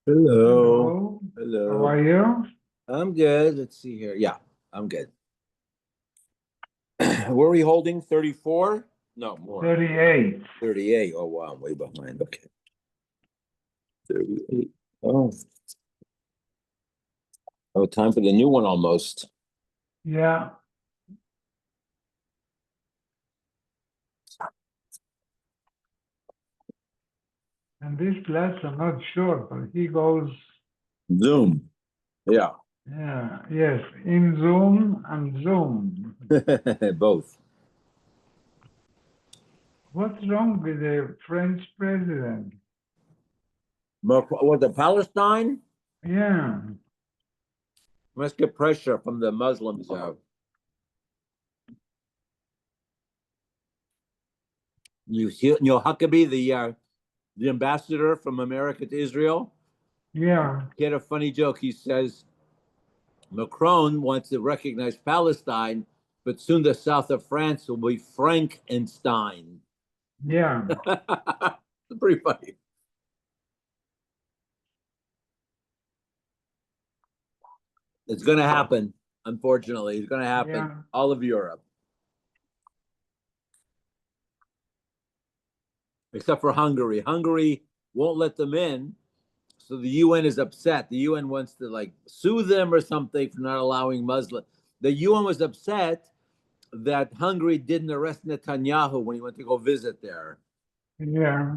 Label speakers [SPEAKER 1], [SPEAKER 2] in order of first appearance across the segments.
[SPEAKER 1] Hello.
[SPEAKER 2] Hello, how
[SPEAKER 1] Hello.
[SPEAKER 2] are you?
[SPEAKER 1] I'm good. Let's see here. Yeah, I'm good. Were we holding 34? No, more.
[SPEAKER 2] 38.
[SPEAKER 1] 38. Oh, wow. I'm way behind. Okay. 38. Oh, oh, time for the new one almost.
[SPEAKER 2] Yeah, and this class, I'm not sure, but he goes,
[SPEAKER 1] Zoom. Yeah,
[SPEAKER 2] yeah, yes, in Zoom and Zoom.
[SPEAKER 1] both.
[SPEAKER 2] What's wrong with the French president?
[SPEAKER 1] What, the Palestine?
[SPEAKER 2] Yeah,
[SPEAKER 1] Must get pressure from the Muslims. Huckabee, the ambassador from America to Israel.
[SPEAKER 2] yeah,
[SPEAKER 1] He had a funny joke. He says, Macron wants to recognize Palestine, but soon the south of France will be Frankenstein.
[SPEAKER 2] yeah.
[SPEAKER 1] It's pretty funny. It's going to happen, unfortunately. It's going to happen.
[SPEAKER 2] Yeah.
[SPEAKER 1] All of Europe, except for Hungary. Hungary won't let them in. So the UN is upset. The UN wants to like sue them or something for not allowing Muslim. The UN was upset that Hungary didn't arrest Netanyahu when he went to go visit there.
[SPEAKER 2] Yeah.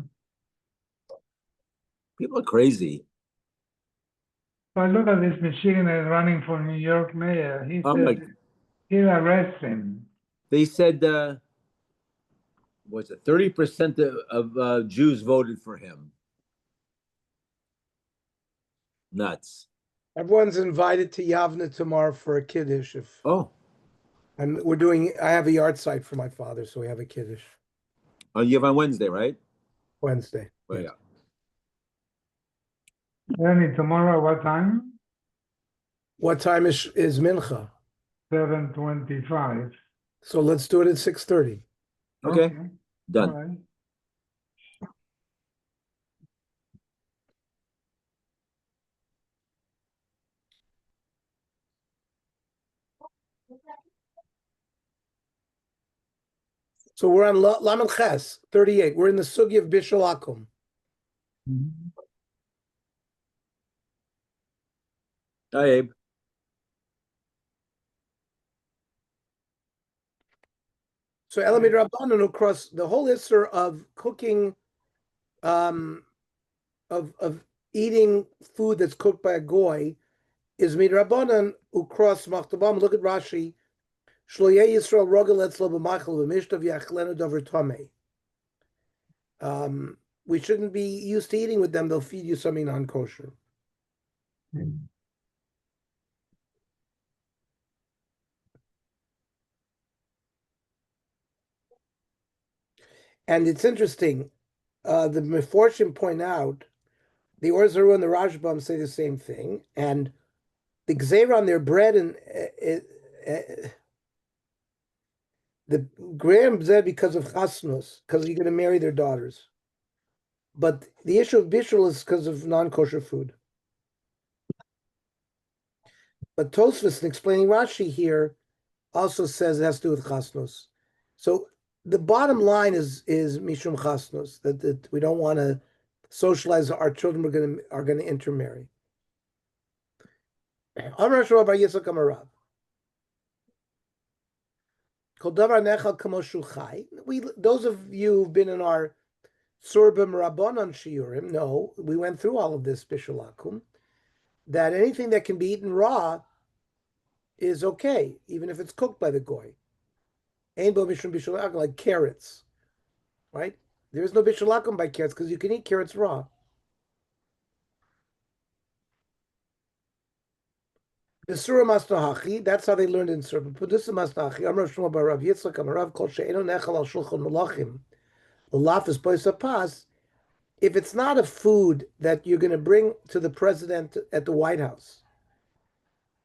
[SPEAKER 1] People are crazy.
[SPEAKER 2] But look at this Michigan is running for New York mayor. He
[SPEAKER 1] I'm like,
[SPEAKER 2] said he'll arrest him.
[SPEAKER 1] they said, was it 30% of Jews voted for him? Nuts.
[SPEAKER 3] Everyone's invited to Yavna tomorrow for a kiddush.
[SPEAKER 1] Oh,
[SPEAKER 3] And I have a yard site for my father, so we have a kiddush
[SPEAKER 1] you have on Wednesday, right?
[SPEAKER 3] Wednesday.
[SPEAKER 1] Oh,
[SPEAKER 3] Yes.
[SPEAKER 1] yeah.
[SPEAKER 2] Danny, tomorrow what time?
[SPEAKER 3] What time is mincha?
[SPEAKER 2] 7:25.
[SPEAKER 3] So let's do it at 6:30.
[SPEAKER 1] Okay,
[SPEAKER 2] Okay, all
[SPEAKER 1] done.
[SPEAKER 2] right.
[SPEAKER 3] So we're on Lamed Ches 38. We're in the sugi of Bishul Akum.
[SPEAKER 2] Mhm.
[SPEAKER 1] Hi, Abe.
[SPEAKER 3] So Elamid Rabbanan across the whole issue of cooking, of eating food that's cooked by a goy is midrabanan ukros machtabam. Look at Rashi. Shloyei Yisrael rogel etzlo b'machal v'mishtav yachlenu davar tamei. We shouldn't be used to eating with them. They'll feed you something non-kosher. And it's interesting. The Meforshim point out the Orzaru and the Rashbam say the same thing, and the Gzeir on their bread and the Graham said because of chasnus, because you're going to marry their daughters. But the issue of bishul is because of non-kosher food. But Tosfos, in explaining Rashi here, also says it has to do with chasnus. So the bottom line is mishum chasnus, that we don't want to socialize our children are going to intermarry. Those of you who've been in our Surbim Rabbanon Shiurim, no, we went through all of this bishulakum, that anything that can be eaten raw is okay, even if it's cooked by the goy. Ain't bo mishum bishulakum, like carrots, right? There is no bishulakum by carrots because you can eat carrots raw. The Surah Mastahachi, that's how they learned in Surah. But this is Mastahachi. Amrav Shmuel bar Rav Yitzchak Amarav Kol She'eno Nechal Al Shulchan Malachim. The lafis boisa pas. If it's not a food that you're going to bring to the president at the White House,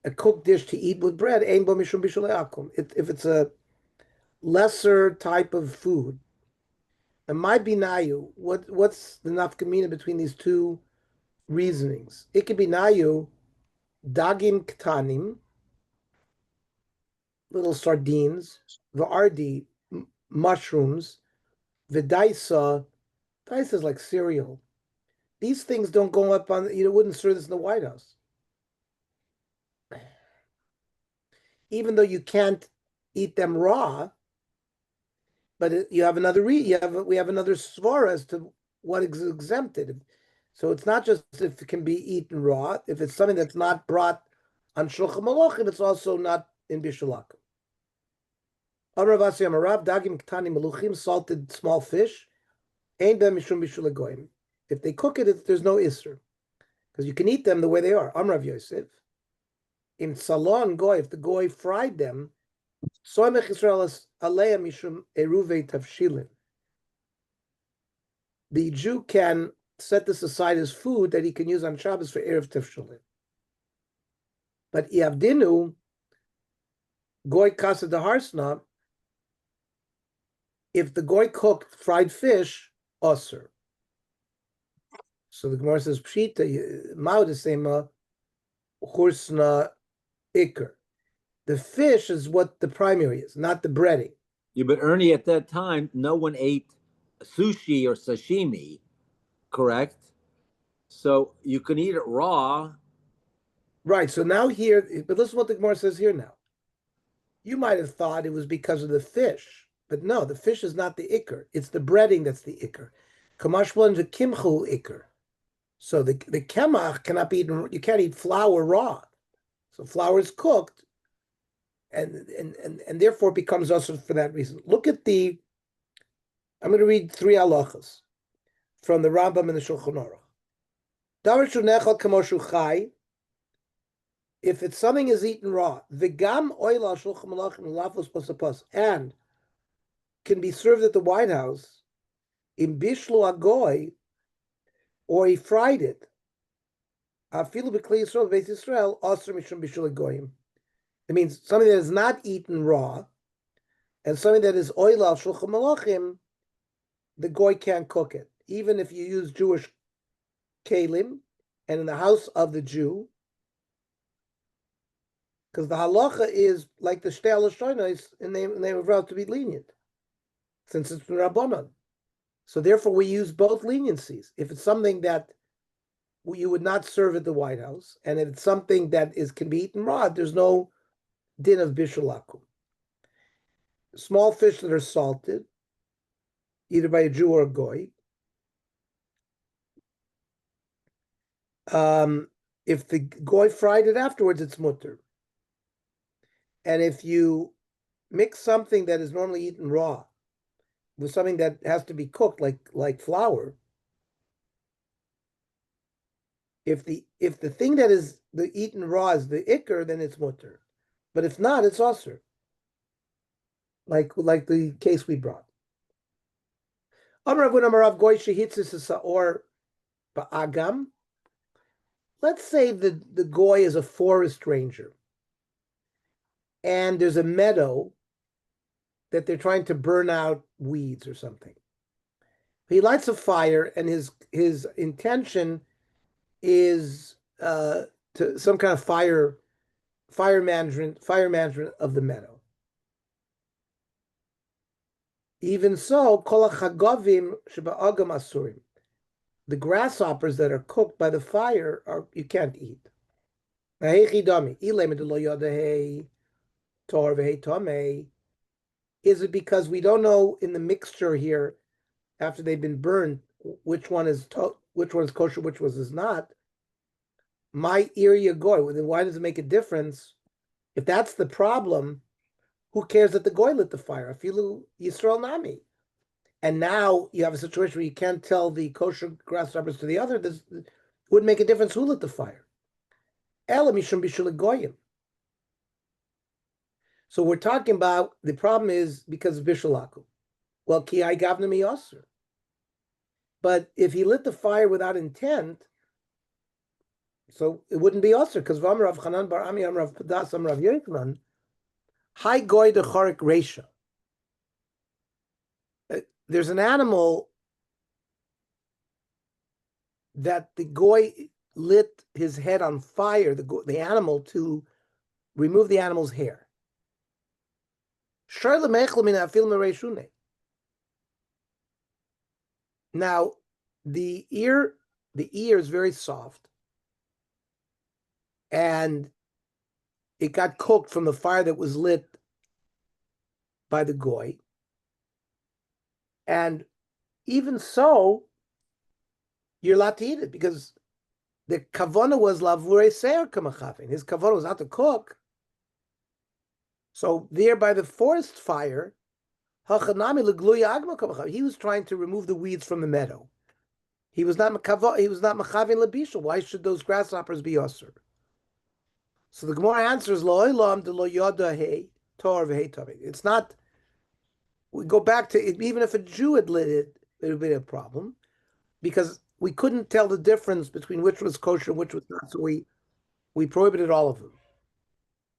[SPEAKER 3] a cooked dish to eat with bread, ein bo mishum bishul akum. If it's a lesser type of food, and my binayu, what's the nafkamina between these two reasonings. It could be nayu, dagim ktanim, little sardines, v'ardi, mushrooms, v'daisa, daisa is like cereal. These things don't go up on, you wouldn't serve this in the White House. Even though you can't eat them raw, but you have another we have another svara as to what is exempted. So it's not just if it can be eaten raw. If it's something that's not brought on shulchan malachim, it's also not in bishulak. Amrav Amarav dagim ktani meluchim, salted small fish. Ein ben mishum bishulagoyim. If they cook it, there's no isser because you can eat them the way they are. Amrav Yosef. In salon goy, if the goy fried them, soymech Yisrael aleya mishum eruve tavshilin. The Jew can set this aside as food that he can use on Shabbos for erev tavshilin. But yavdinu goy kasa deharsna. If the goy cooked fried fish, osir. So the Gemara says pshita maud sema chursna ikr. The fish is what the primary is, not the breading.
[SPEAKER 1] Yeah, but Ernie, at that time, no one ate sushi or sashimi, correct? So you can eat it raw.
[SPEAKER 3] Right. So now here, but listen what the Gemara says here now. You might have thought it was because of the fish, but no, the fish is not the ikr. It's the breading that's the ikr. Kamashbal and the kimchu ikr. So the kemach cannot be eaten. You can't eat flour raw. So flour is cooked, and therefore becomes also for that reason. Look at I'm going to read 3 halachas from the Rambam and the Shulchan Aruch. Davar shunechal kamoshu chai. If it's something is eaten raw, v'gam oila shulchan malachim lafos pasapos, and can be served at the White House, in bishlu agoy, or he fried it. Afilu b'klei Yisrael b'Beis Yisrael aser mishum bishul agoyim. It means something that is not eaten raw, and something that is oila shulchan malachim, the goy can't cook it, even if you use Jewish kalim, and in the house of the Jew. Because the halacha is like the shtei lashonos in the name of Rav to be lenient, since it's Rabbanon. So therefore, we use both leniencies. If it's something that you would not serve at the White House, and if it's something that can be eaten raw, there's no din of bishulakum. Small fish that are salted, either by a Jew or a goy. If the goy fried it afterwards, it's mutter. And if you mix something that is normally eaten raw with something that has to be cooked, like flour, if the thing that is the eaten raw is the ikr, then it's mutter. But if not, it's osir. Like the case we brought. Or ba'agam. Let's say the goy is a forest ranger, and there's a meadow that they're trying to burn out weeds or something. He lights a fire, and his intention is to some kind of fire management of the meadow. Even so, kol hachagavim sheba'agam asurim. The grasshoppers that are cooked by the fire you can't eat. Is it because we don't know in the mixture here, after they've been burned, which one is kosher, which one is not? My area goy. Then why does it make a difference? If that's the problem, who cares that the goy lit the fire? Afilu Yisrael nami. And now you have a situation where you can't tell the kosher grasshoppers to the other. This wouldn't make a difference who lit the fire. Ela mishum bishul goyim. So we're talking about the problem is because of bishulaku. Well, ki I gavna mi osir. But if he lit the fire without intent, so it wouldn't be osir because v'amrav Chanan bar Ami amrav Padas amrav Yochanan hai goy de chorik reisha. There's an animal that the goy lit his head on fire, the animal, to remove the animal's hair. Now, the ear is very soft, and it got cooked from the fire that was lit by the goy. And even so, you're allowed to eat it because the kavana was lavure seir kamachafin. His kavana was not to cook. So there by the forest fire, he was trying to remove the weeds from the meadow. He was not machavin labishul. Why should those grasshoppers be usher? So the Gemara answers lo ilam de lo yada hey tor v'hei tavi. It's not. We go back to it, even if a Jew had lit it, it would be a problem because we couldn't tell the difference between which was kosher and which was not. So we prohibited all of them.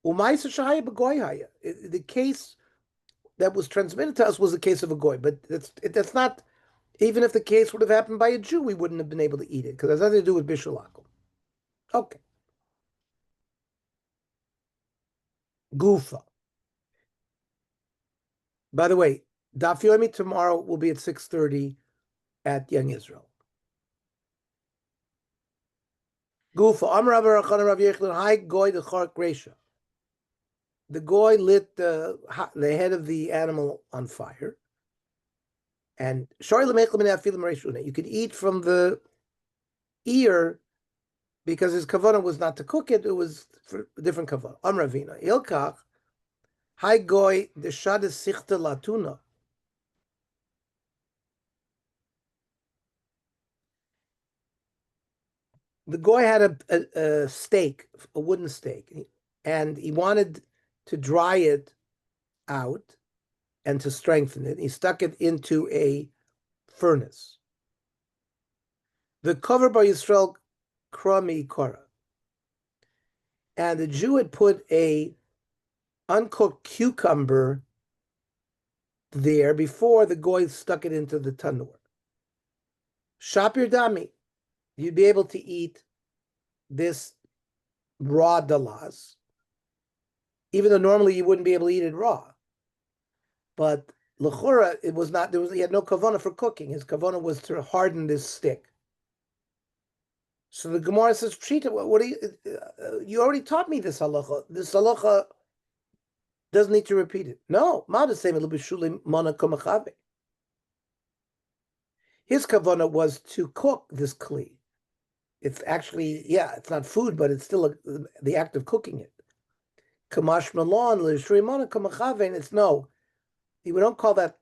[SPEAKER 3] The case that was transmitted to us was the case of a goy, but that's not. Even if the case would have happened by a Jew, we wouldn't have been able to eat it because it has nothing to do with bishulakum. Okay. Gufa. By the way, Daf Yomi tomorrow will be at 6:30 at Young Israel. Gufa. Amar Rav Yechlin. Hi goy the chark resha. The goy lit the head of the animal on fire. And you could eat from the ear because his kavanah was not to cook it; it was for a different kavanah. Amravina ilkach, hi goy the shada sichta latuna. The goy had a stake, a wooden stake, and he wanted to dry it out and to strengthen it. He stuck it into a furnace. The cover by Yisrael krami kora. And the Jew had put a uncooked cucumber there before the goy stuck it into the tandoor. Shapir dami, you'd be able to eat this raw dalas, even though normally you wouldn't be able to eat it raw. But l'chora, it was not. He had no kavana for cooking. His kavana was to harden this stick. So the Gemara says, "Pshita, what do you already taught me this halacha. This halacha doesn't need to repeat it. No, his kavana was to cook this kli. It's actually, it's not food, but it's still the act of cooking it. Kamash malon l'shrimana kamachaven. It's no. We don't call that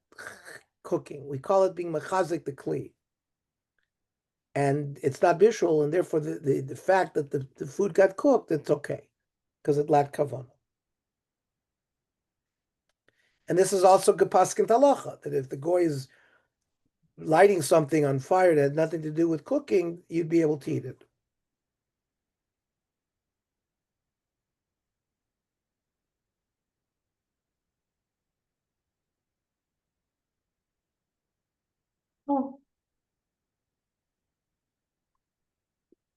[SPEAKER 3] cooking. We call it being machazik the kli. And it's not bishul, and therefore the fact that the food got cooked, it's okay, because it lacked kavanah. And this is also gepaskin talacha, that if the goy is lighting something on fire that had nothing to do with cooking, you'd be able to eat it.
[SPEAKER 2] Oh,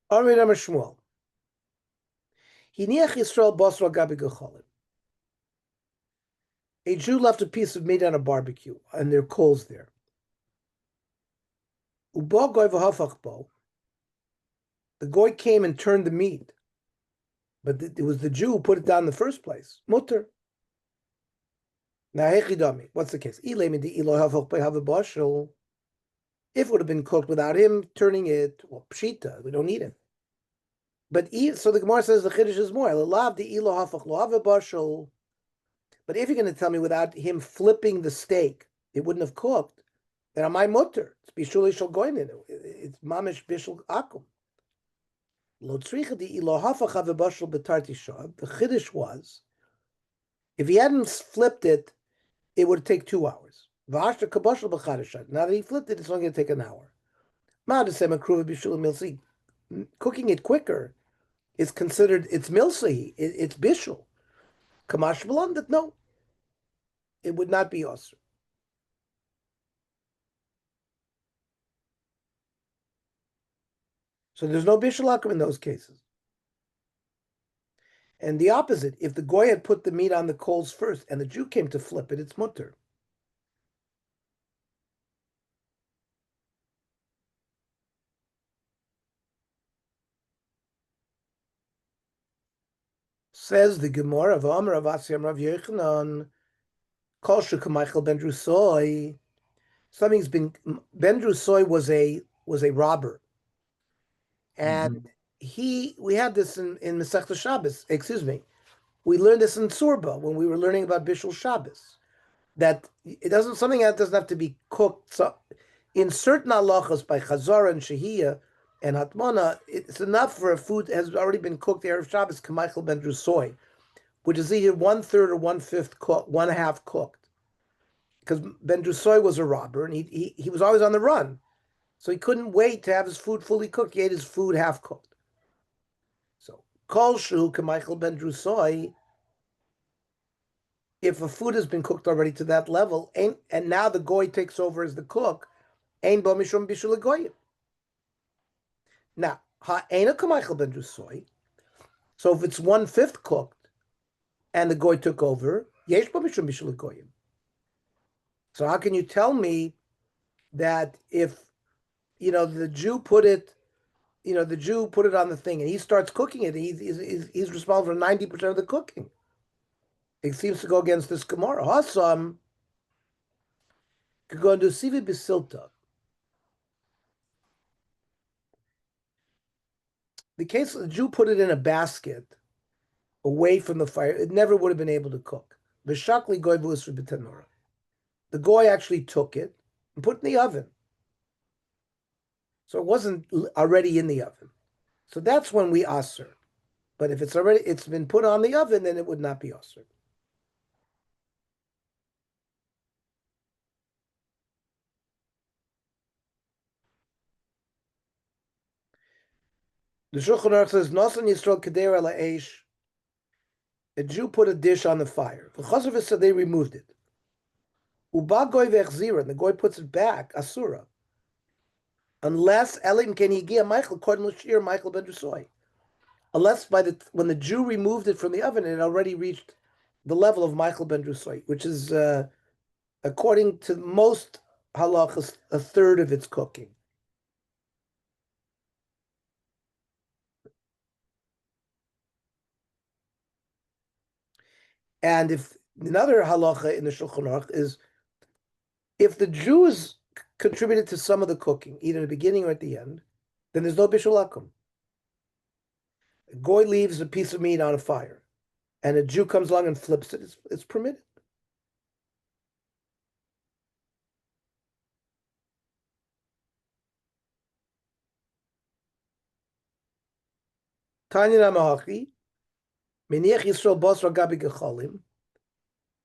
[SPEAKER 3] Amri Amar Shmuel. Hiniach Yisrael basra gabi gecholim. A Jew left a piece of meat on a barbecue, and there are coals there. Uba goy v'hafach bo. The goy came and turned the meat, but it was the Jew who put it down in the first place. Mutter. Now, hechidami. What's the case? If it would have been cooked without him turning it, well, pshita, we don't need him. But so the Gemara says the chiddush is more. But if you're going to tell me without him flipping the steak, it wouldn't have cooked, then am I mutter? It's bishul shel goyin in it. It's mamish bishul akum. Lo tzricha di ilo hafach havebashul betarti shad. The chiddush was, if he hadn't flipped it, it would take 2 hours. V'ashter kabashul b'chadashad. Now that he flipped it, it's only going to take an hour. Ma'adasem akruva bishul milsi. Cooking it quicker is considered, it's milsi, it's bishul. Kamash b'lam, that no, it would not be osir. So there's no bishul akum in those cases. And the opposite, if the goy had put the meat on the coals first and the Jew came to flip it, it's mutter. Says the Gemara of Amar of Asyam Rav Yechanan, Kol Shekamichael Ben Drusoi. Something's been Ben Drusoi was a robber, and we had this in Masechta Shabbos. Excuse me, we learned this in Surba when we were learning about Bishul Shabbos. That it doesn't something that doesn't have to be cooked. So in certain halachas by Chazara and Shehiyah and Hatmana, it's enough for a food that has already been cooked the Erev Shabbos, Kamichael Ben Drusoi, which is either 1/3 or 1/5 cooked, 1/2 cooked. Because Ben Drusoi was a robber and he was always on the run. So he couldn't wait to have his food fully cooked. He ate his food half cooked. So Kol Shu Kamichael Ben Drusoi, if a food has been cooked already to that level, and now the goy takes over as the cook, Ein Bo Mishum Bishul Goyim. Now, Ha'ena Kamichael Ben Drusoi. So if it's 1/5 cooked and the goy took over, Yesh Bo Mishum Bishul Goyim. So how can you tell me that if the Jew put it on the thing and he starts cooking it, he's responsible for 90% of the cooking? It seems to go against this Gemara. Hasam could go into Sivi Bisilta. The case the Jew put it in a basket away from the fire, it never would have been able to cook. V'shakli goy v'usri b'tanora. The goy actually took it and put it in the oven. So it wasn't already in the oven. So that's when we aser. But if it's been put on the oven, then it would not be aser. The Shulchan Aruch says, "Nosan Yisrael Kedera la'esh." A Jew put a dish on the fire. V'chasav said they removed it. Uba goy ve'echzira, and the goy puts it back, asura. Unless Elim can yigia Michael kodem l'shir Michael ben Drusoi. Unless when the Jew removed it from the oven, it already reached the level of Michael ben Drusoi, which is according to most halachas, 1/3 of its cooking. And if another halacha in the Shulchan Aruch is if the Jews contributed to some of the cooking, either at the beginning or at the end, then there's no bishul akum. A goy leaves a piece of meat on a fire, and a Jew comes along and flips it. It's permitted. Tanya Namahachi, Meniach Yisrael Basra Gabi Gechalim.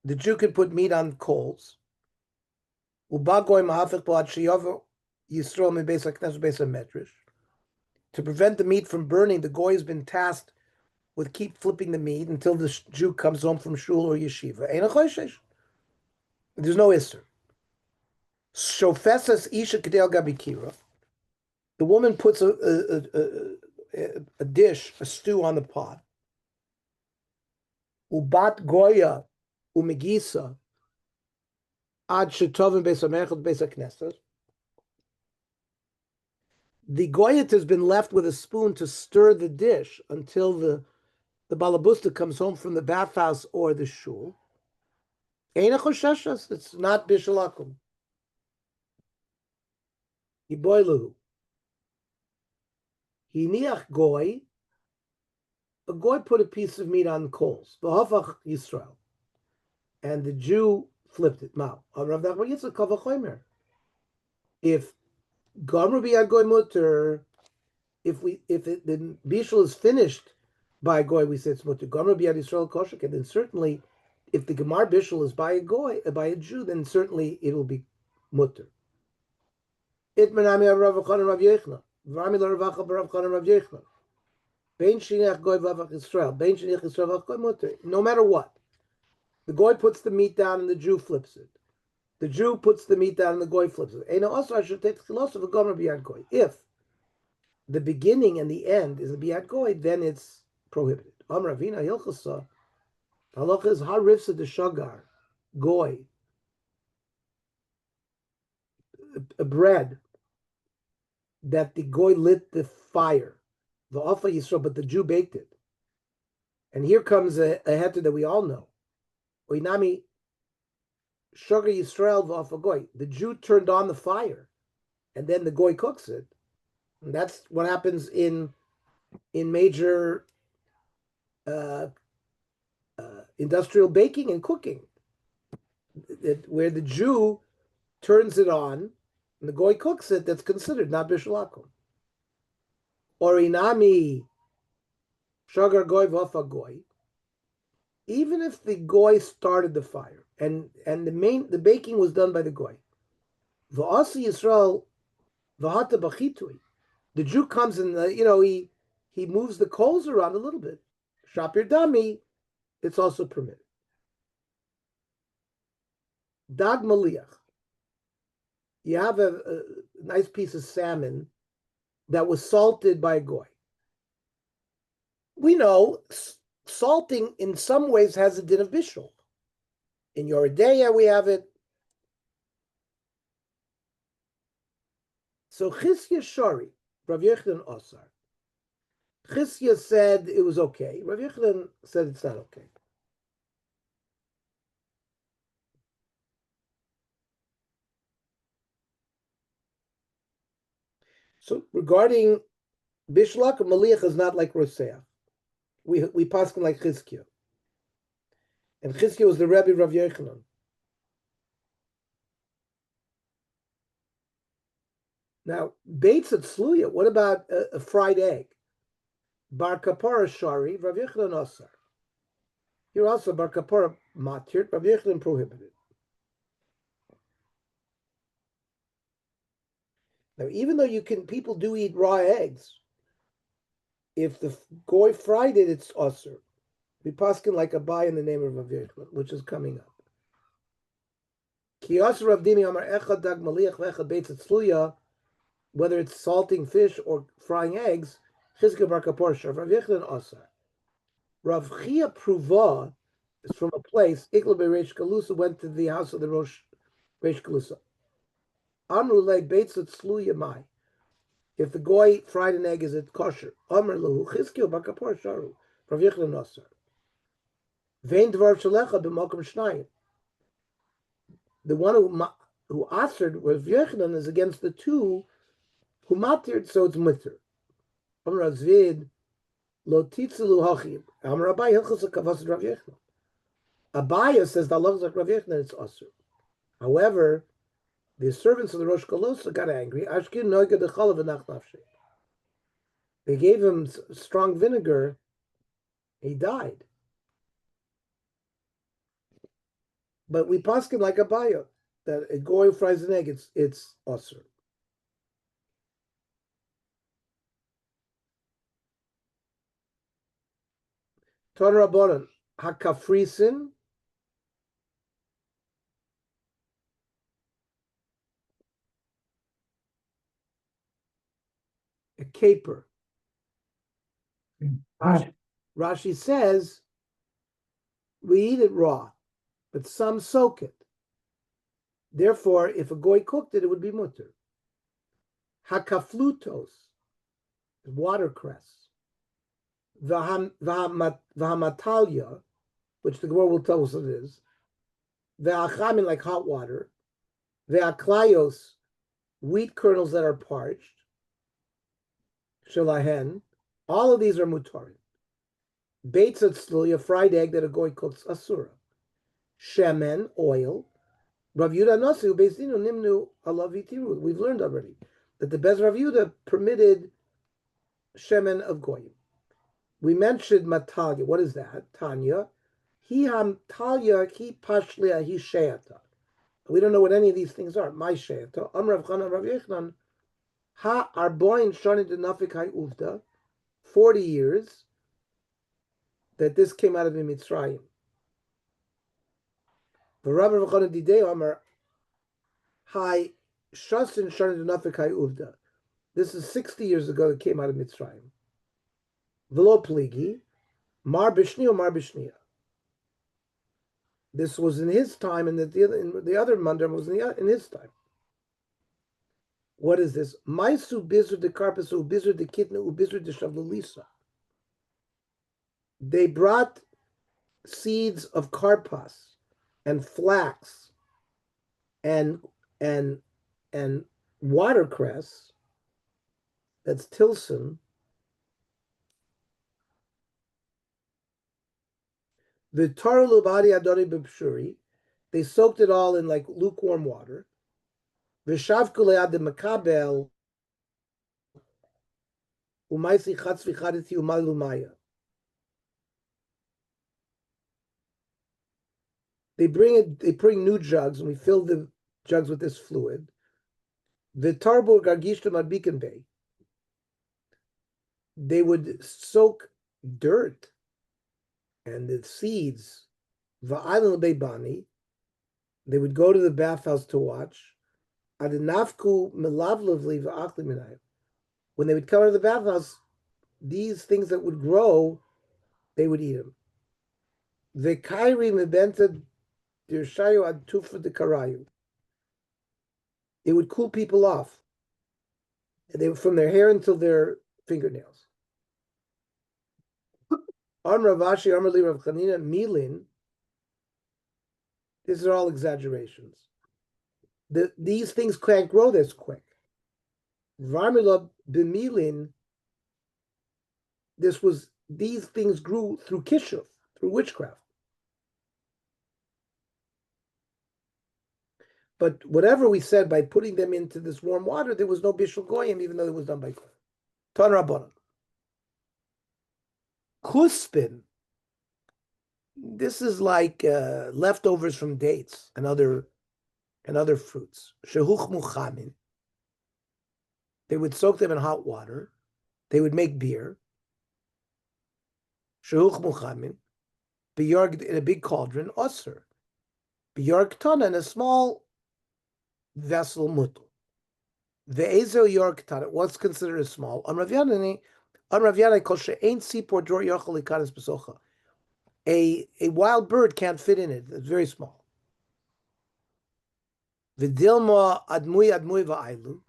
[SPEAKER 3] The Jew could put meat on coals. Ubagoy Mahafik Blad Shiyovo Yisrael Mebeis HaKnesset Beis HaMedrash. To prevent the meat from burning, the goy has been tasked with keep flipping the meat until the Jew comes home from shul or yeshiva. There's no isser. Shofesas Isha Kedel Gabikira. The woman puts a dish, a stew on the pot. Ubat Goya Umegisa Ad Shetovim Beis HaMechot Beis HaKnesset. The goyet has been left with a spoon to stir the dish until the balabusta comes home from the bathhouse or the shul. It's not bishul akum. Yiboilu. Hiniach goy. A goy put a piece of meat on coals. V'hafach Yisrael. And the Jew flipped it. If Gomer biyad goy mutter, if the bishul is finished by a goy, we say it's mutter. Gomer biyad Yisrael koshek, and then certainly, if the gemar bishul is by a Jew, then certainly it will be mutter. It menami Rav Chanan Rav Yechna, v'rami l'Rav Chanan Rav Yechna. Bein shiniach goy v'avach Yisrael, bein shiniach Yisrael v'avach goy mutter. No matter what, the goy puts the meat down and the Jew flips it. The Jew puts the meat down and the goy flips it. If the beginning and the end is a biat goy, then it's prohibited. Amar Avina Hilchasa, halacha is harifsa de shagar, goy, a bread that the goy lit the fire, the Alpha Yisrael, but the Jew baked it. And here comes a heter that we all know. Oinami Sugar Yisrael v'Alpha Goy. The Jew turned on the fire, and then the goy cooks it. And that's what happens in major industrial baking and cooking, where the Jew turns it on and the goy cooks it. That's considered not bishulakum. Or inami shagar goy v'Alpha Goy. Even if the goy started the fire and the baking was done by the goy, v'asi Yisrael v'hata b'chitui. The Jew comes and he moves the coals around a little bit. Shapir dami, it's also permitted. Dag maliach. You have a nice piece of salmon that was salted by a goy. We know salting in some ways has a din of bishul. In Yoredeya we have it. So Chizkiya Shari, Rav Yochanan Osar. Chizkiya said it was okay. Rav Yochanan said it's not okay. So regarding Bishlak, Maliach is not like Roseah. We pass him like Chizkiya. And Chizkiya was the Rebbe Rav Yochanan. Now, Bates at Sluya, what about a fried egg? Bar Kapara Shari, Rav Yochanan Osar. Here also Bar Kapara Matir, Rav Yochanan prohibited. Now, even though people do eat raw eggs, if the goy fried it, it's osir. We paskin like a buy in the name of Rav Yochanan, which is coming up. Ki osir Rav Dimi Amar Echad Dag Maliach V'Echad Beitz Tzluya, whether it's salting fish or frying eggs, Chizkiya Bar Kapor Shar, Rav Yochanan osir. Rav Chia Pruva is from a place, Ikla Reish Kalusa went to the house of the Reish Kalusa. Amru Le Beitz Tzluya Mai. If the goy fried an egg, is it kosher? Amr lahu Chizkiya Bar Kapor Sharu, Rav Yochanan osir. Vein dvar shalecha b'makom shnayim. The one who answered was Yochanan is against the two who matird, so it's mutter. Amar Azvid lo titzelu hachim. Amar Abai hilchos kavas Rav Yochanan. Abaya says the Allah is like Rav Yochanan, it's asur. However, the servants of the Rosh Kolosa got angry. Ashkin noga dechalav v'nach nafshe. They gave him strong vinegar. He died. But we paskin like a bayo that a goy fries an egg, it's osir. Ton Rabbanan hakafrisin a caper. Rashi says we eat it raw, but some soak it. Therefore, if a goy cooked it, it would be mutter. Hakaflutos, watercress. V'hamatalia, which the Gemara will tell us it is. V'achamin, like hot water. V'aklayos, wheat kernels that are parched. Shelahen, all of these are mutarim. Beitz atzluya, fried egg that a goy cooks, asura. Shemen, oil. Rav Yehuda Nasu, Bezdinu Nimnu Alavitiru. We've learned already that the Bez Rav Yehuda permitted shemen of goyim. We mentioned matalia. What is that? Tanya. Hi ham talia ki pashlia hi sheata. We don't know what any of these things are. My sheata. Rav Chana Rav Yochanan. Ha arboin shani denafik hai uvda. 40 years that this came out of the Mitzrayim. The Rabbi Rav Chana Didei Amar Hai shasin shani denafik hai uvda. This is 60 years ago that came out of Mitzrayim. Velo pligi, mar b'shnia, mar b'shnia. This was in his time, and the other mandam was in his time. What is this? Maisu bizur de karpasu, bizur de kitna, bizur de shavlulisa. They brought seeds of karpas and flax and watercress. That's tilson. The tarlu badi adori b'pshuri. They soaked it all in like lukewarm water. V'shavku le'ad makabel u'maisi chatz v'chaditi u'malu maya. They bring new jugs, and we fill the jugs with this fluid. V'tarbu gargishtu madbikin bay. They would soak dirt and the seeds. Va'aylan beibani. They would go to the bathhouse to watch. Adinafku melavlovli va'achli minayim. When they would come out of the bathhouse, these things that would grow, they would eat them. V'kairi mebenta dirshayu ad tufa de karayu. It would cool people off. They were from their hair until their fingernails. Amr Ravashi, Amr Li Rav Chanina, Milin. These are all exaggerations. These things can't grow this quick. Varmila b'milin. These things grew through kishuf, through witchcraft. But whatever we said by putting them into this warm water, there was no bishul goyim, even though it was done by goyim. Ton rabbanon. Kuspin. This is like leftovers from dates and other fruits. Shehuch muchamin. They would soak them in hot water. They would make beer. Shehuch muchamin. B'yorg in a big cauldron. Osir. B'yorg tana in a small vessel mutal. Ve'ezo yorg tana. What's considered a small? Amravyanani kol she'ein sipor dror yochel likanis besocha. A wild bird can't fit in it. It's very small. V'dilma admui va'ailu.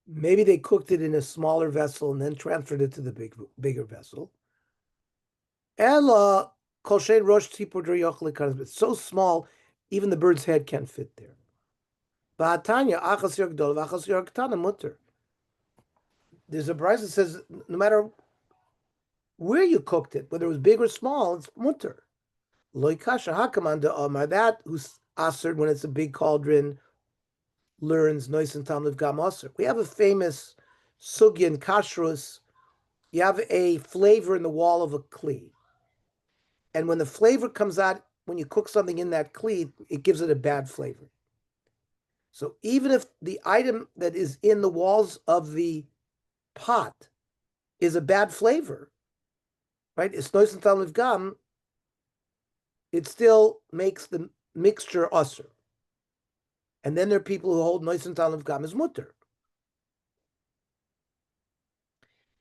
[SPEAKER 3] Maybe they cooked it in a smaller vessel and then transferred it to the bigger vessel. Ella kol she'ein rosh sipor dror yochel likanis. It's so small, even the bird's head can't fit there. Ba'atanya achas yor gdol v'achas yor ktana mutter. There's a price that says no matter where you cooked it, whether it was big or small, it's mutter. Loy kasha hakaman de omar. That who's aser when it's a big cauldron learns nois and tam gam aser. We have a famous sugya in kashrus. You have a flavor in the wall of a kli, and when the flavor comes out, when you cook something in that kli, it gives it a bad flavor. So even if the item that is in the walls of the pot is a bad flavor, right? It's nois and tam gam. It still makes the mixture usher. And then there are people who hold nois and tam gam as mutter.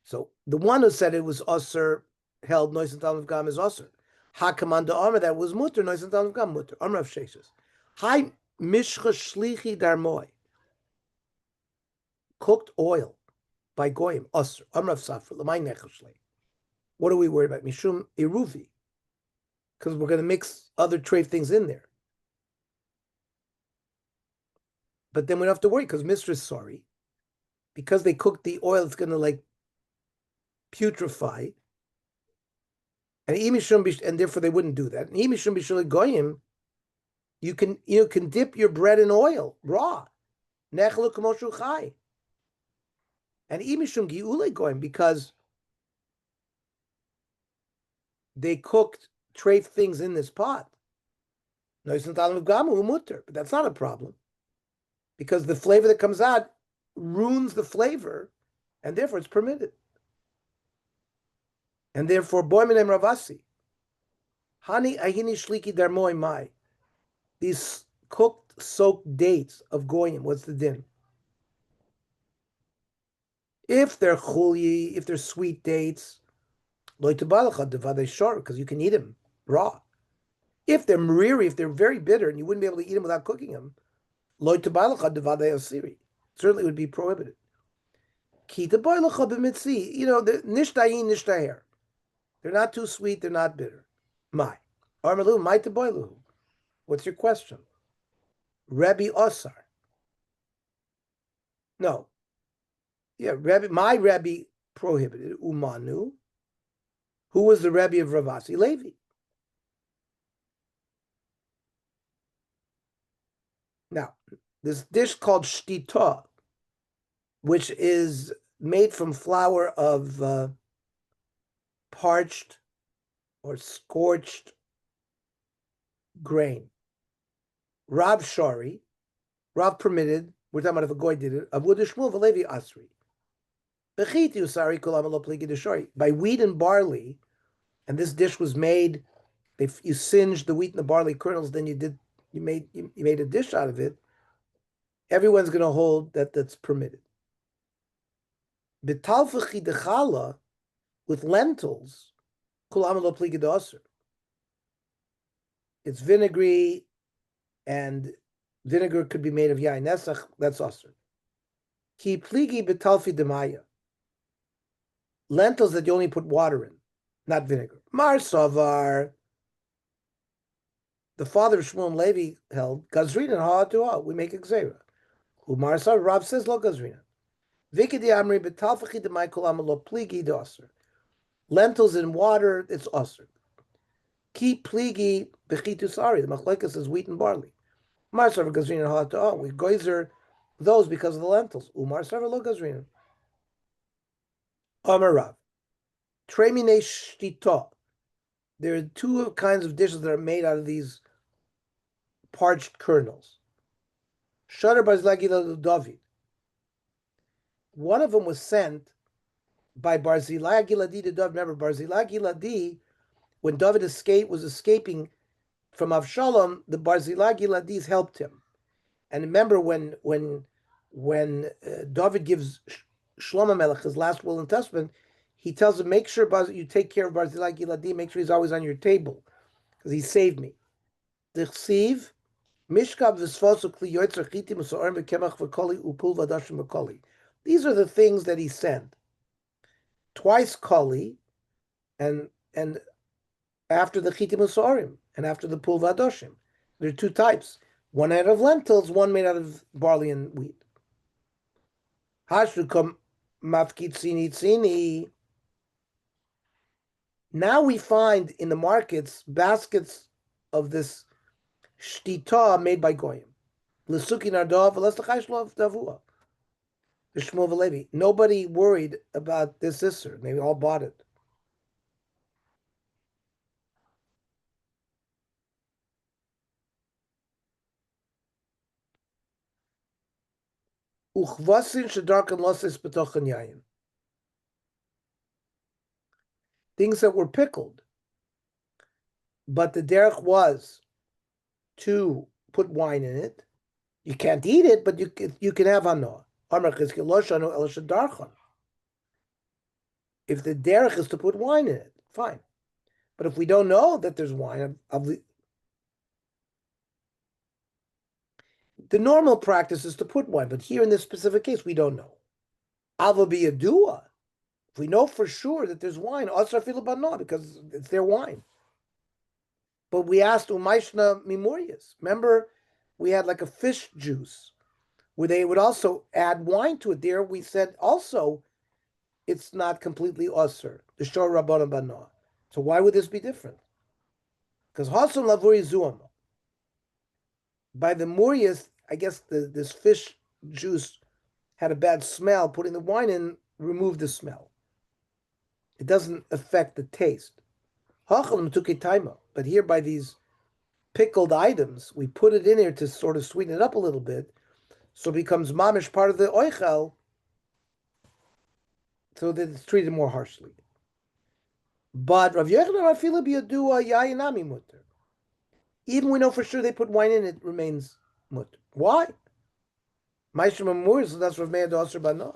[SPEAKER 3] So the one who said it was usher held nois and tam gam as usher. Hakaman de Amr, that was mutter, nois and tam gam mutter. Amr of Sheshes. Hi mishcha shlichi darmoi. Cooked oil by goyim usher. Amr of Safra. L'may nechashlei. What are we worried about? Mishum iruvi. Because we're going to mix other treif things in there. But then we don't have to worry because Mistress is sorry. Because they cooked the oil, it's going to like putrefy. And therefore they wouldn't do that. And goyim, you can dip your bread in oil raw. Nechlu kamoshu chai. And imishum giule goyim, because they cooked treif things in this pot. But that's not a problem. Because the flavor that comes out ruins the flavor, and therefore it's permitted. And therefore, boy menem ravasi. Hani ahini shliki darmoi mai. These cooked, soaked dates of goyim, what's the din? If they're chulyi, if they're sweet dates, loy tebalacha devadei shor, because you can eat them raw. If they're mariri, if they're very bitter, and you wouldn't be able to eat them without cooking them, loy tebalacha devadei osiri. Certainly would be prohibited. Ki tebalacha b'mitzi, the nishtayin nishtaher. They're not too sweet, they're not bitter. My. Armalu, my teboiluhu. What's your question? Rebbe Osar. No. Yeah, my Rebbe prohibited. Umanu. Who was the Rebbe of Ravasi? Levi. Now, this dish called shtita, which is made from flour of parched or scorched grain. Rav Shari, Rav permitted, we're talking about if a goy did it, Avodah Shmuel v'Levi Asri. By wheat and barley, and this dish was made, if you singed the wheat and the barley kernels, then you made a dish out of it, everyone's going to hold that that's permitted. Betalfachi dechala, with lentils, it's vinegary, and vinegar could be made of yain nesach, that's asr. Ki pligi betalfi demaya, lentils that you only put water in, not vinegar. Mar savar, the father of Shmuel and Levi held, gazrina ha'atuah, we make a gzera. Umar savar, Rav says lo gazrina. Vikidi amri betalfachi demaya kulam lo pligi asr. Lentils in water, it's asr. Ki pligi bechitusari, the machlekes is wheat and barley. Mar savar gazrina ha'atuah, we geyser those because of the lentils. Umar savar lo gazrina. Amar Rav. Tremine shtita. There are two kinds of dishes that are made out of these parched kernels. Shadar Barzilai Giladi David. One of them was sent by Barzilai Giladi to David. Remember, Barzilai Giladi, when David was escaping from Avshalom, the Barzilai Giladis helped him. And remember, when David gives Shlomo Melech his last will and testament, he tells him, make sure you take care of Barzilai Giladi, make sure he's always on your table, because he saved me. These are the things that he sent. Twice kali, and after the chitim u'sorim, and after the pul v'adoshim. There are two types. One made out of lentils, one made out of barley and wheat. Hashukam mafkit tzini. Now we find in the markets baskets of this shtita made by goyim. L'suki nardov v'lestachayshlo davua. The Shmuel v'Levi. Nobody worried about this isser. They all bought it. Uchvasin shedarkan loses b'tochan yayin. Things that were pickled, but the derech was to put wine in it. You can't eat it, but you can have hanoah. If the derech is to put wine in it, fine. But if we don't know that there's wine, the normal practice is to put wine, but here in this specific case, we don't know. Ava be a dua. If we know for sure that there's wine, asar filabano, because it's their wine. But we asked Umayshna Memorias. Remember, we had like a fish juice where they would also add wine to it. There we said also it's not completely asr, the shor rabbanon bana. So why would this be different? Because hasun lavuri zuam. By the Murias, I guess this fish juice had a bad smell. Putting the wine in removed the smell. It doesn't affect the taste. But here by these pickled items, we put it in here to sort of sweeten it up a little bit, so it becomes mamish part of the oichel. so that it's treated more harshly. But Rav Yochanan Afila Biyadua Yayinami Mutter. Even we know for sure they put wine in, it remains mutter. Why? Ma'ashem Murius, so that's Rav Meir Asur Bana.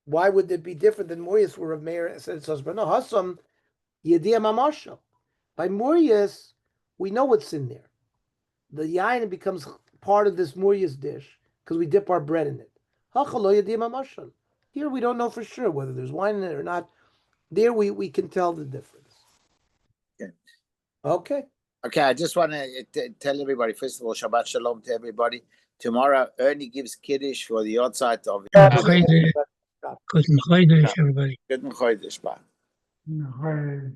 [SPEAKER 3] Why would it be different than Murius where Rav Meir said it's Asur Bana? Hasam Yedia Mamasha. By Murius, we know what's in there. The yain becomes part of this Murius dish because we dip our bread in it. Hachalo Yedia Mamasha. Here we don't know for sure whether there's wine in it or not. There we can tell the difference.
[SPEAKER 4] Okay.
[SPEAKER 3] Okay.
[SPEAKER 4] Okay, I just want to tell everybody, first of all, Shabbat Shalom to everybody. Tomorrow, Ernie gives Kiddush for the outside of
[SPEAKER 2] Yeah.
[SPEAKER 5] Good Chodesh, everybody.
[SPEAKER 4] Good Chodesh, bye.
[SPEAKER 2] No,